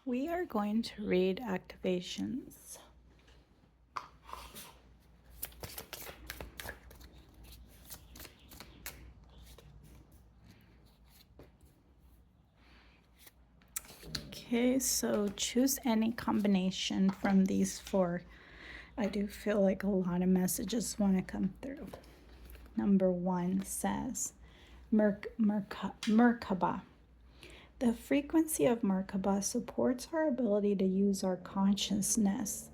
We are going to read activations. Okay, so choose any combination from these four. I do feel like a lot of messages want to come through. Number 1 says Merkaba. The frequency of Merkaba supports our ability to use our consciousness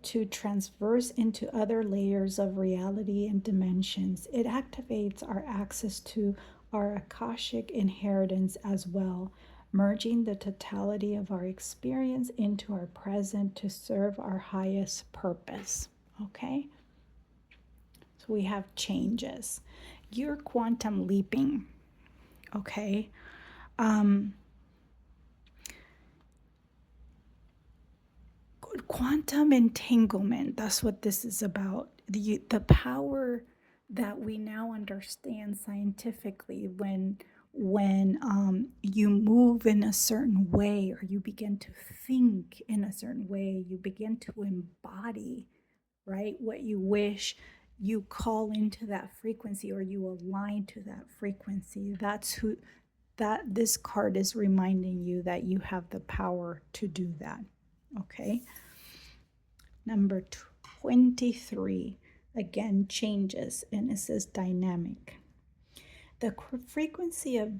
to transverse into other layers of reality and dimensions. It activates our access to our Akashic inheritance as well, merging the totality of our experience into our present to serve our highest purpose. Okay? So we have changes. You're quantum leaping. Okay? Quantum entanglement, that's what this is about. The power that we now understand scientifically when you move in a certain way, or you begin to think in a certain way, you begin to embody, right, what you wish, you call into that frequency, or you align to that frequency. That's who that this card is reminding you, that you have the power to do that. Okay. Number 23, again, changes, and it says dynamic. The frequency of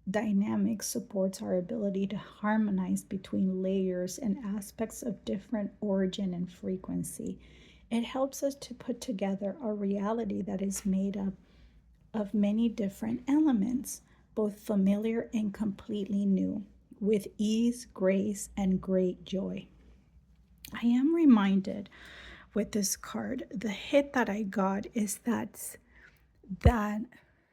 dynamic supports our ability to harmonize between layers and aspects of different origin and frequency. It helps us to put together a reality that is made up of many different elements, both familiar and completely new, with ease, grace, and great joy. I am reminded with this card, the hit that I got is that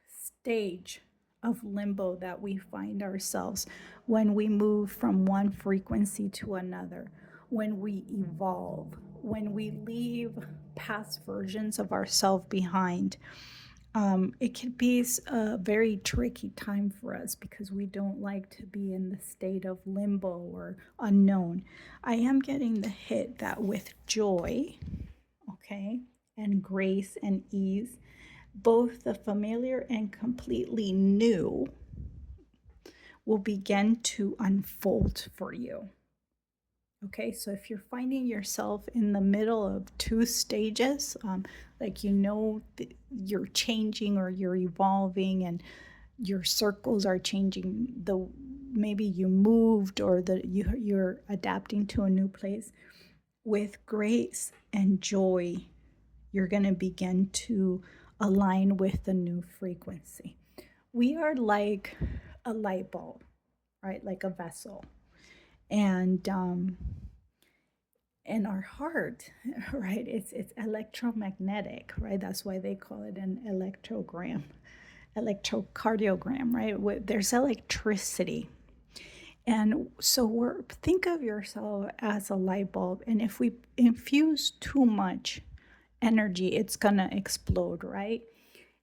stage of limbo that we find ourselves when we move from one frequency to another, when we evolve, when we leave past versions of ourselves behind. It can be a very tricky time for us because we don't like to be in the state of limbo or unknown. I am getting the hit that with joy, okay, and grace and ease, both the familiar and completely new will begin to unfold for you. Okay, so if you're finding yourself in the middle of two stages, like you're changing or you're evolving and your circles are changing, maybe you moved or you're adapting to a new place, with grace and joy, you're going to begin to align with the new frequency. We are like a light bulb, right? Like a vessel. And our heart, right, it's electromagnetic, right? That's why they call it an electrocardiogram, right? There's electricity. And so think of yourself as a light bulb, and if we infuse too much energy, it's gonna explode, right?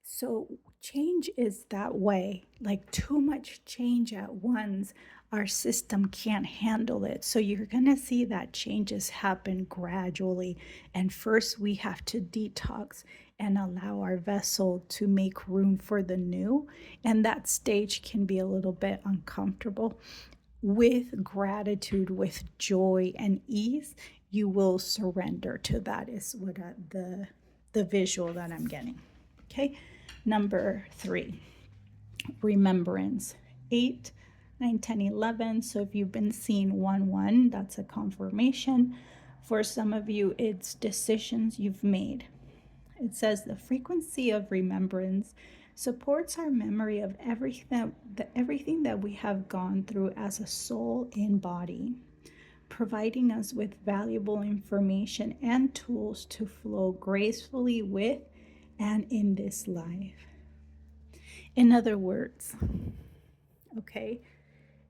So change is that way, like too much change at once, our system can't handle it. So you're going to see that changes happen gradually. And first, we have to detox and allow our vessel to make room for the new. And that stage can be a little bit uncomfortable. With gratitude, with joy and ease, you will surrender to that, is what the visual that I'm getting. Okay. Number 3, remembrance. 8, 9, 10, 11. So if you've been seeing 1, 1, that's a confirmation. For some of you, it's decisions you've made. It says the frequency of remembrance supports our memory of everything that we have gone through as a soul and body, providing us with valuable information and tools to flow gracefully with and in this life. In other words, okay,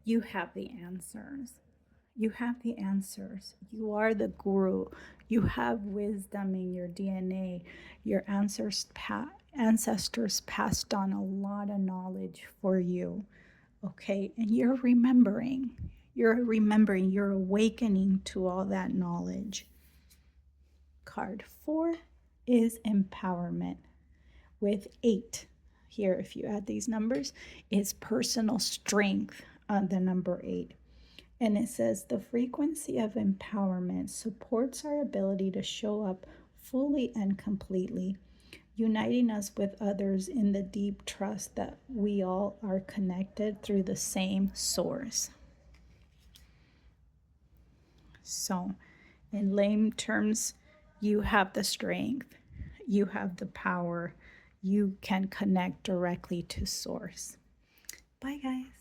you have the answers. You have the answers. You are the guru. You have wisdom in your DNA. Your ancestors passed on a lot of knowledge for you. Okay, and you're remembering. You're remembering, you're awakening to all that knowledge. Card 4 is empowerment with 8. Here, if you add these numbers, is personal strength on the number 8. And it says the frequency of empowerment supports our ability to show up fully and completely, uniting us with others in the deep trust that we all are connected through the same source. So, in lame terms, you have the strength, you have the power, you can connect directly to source. Bye, guys.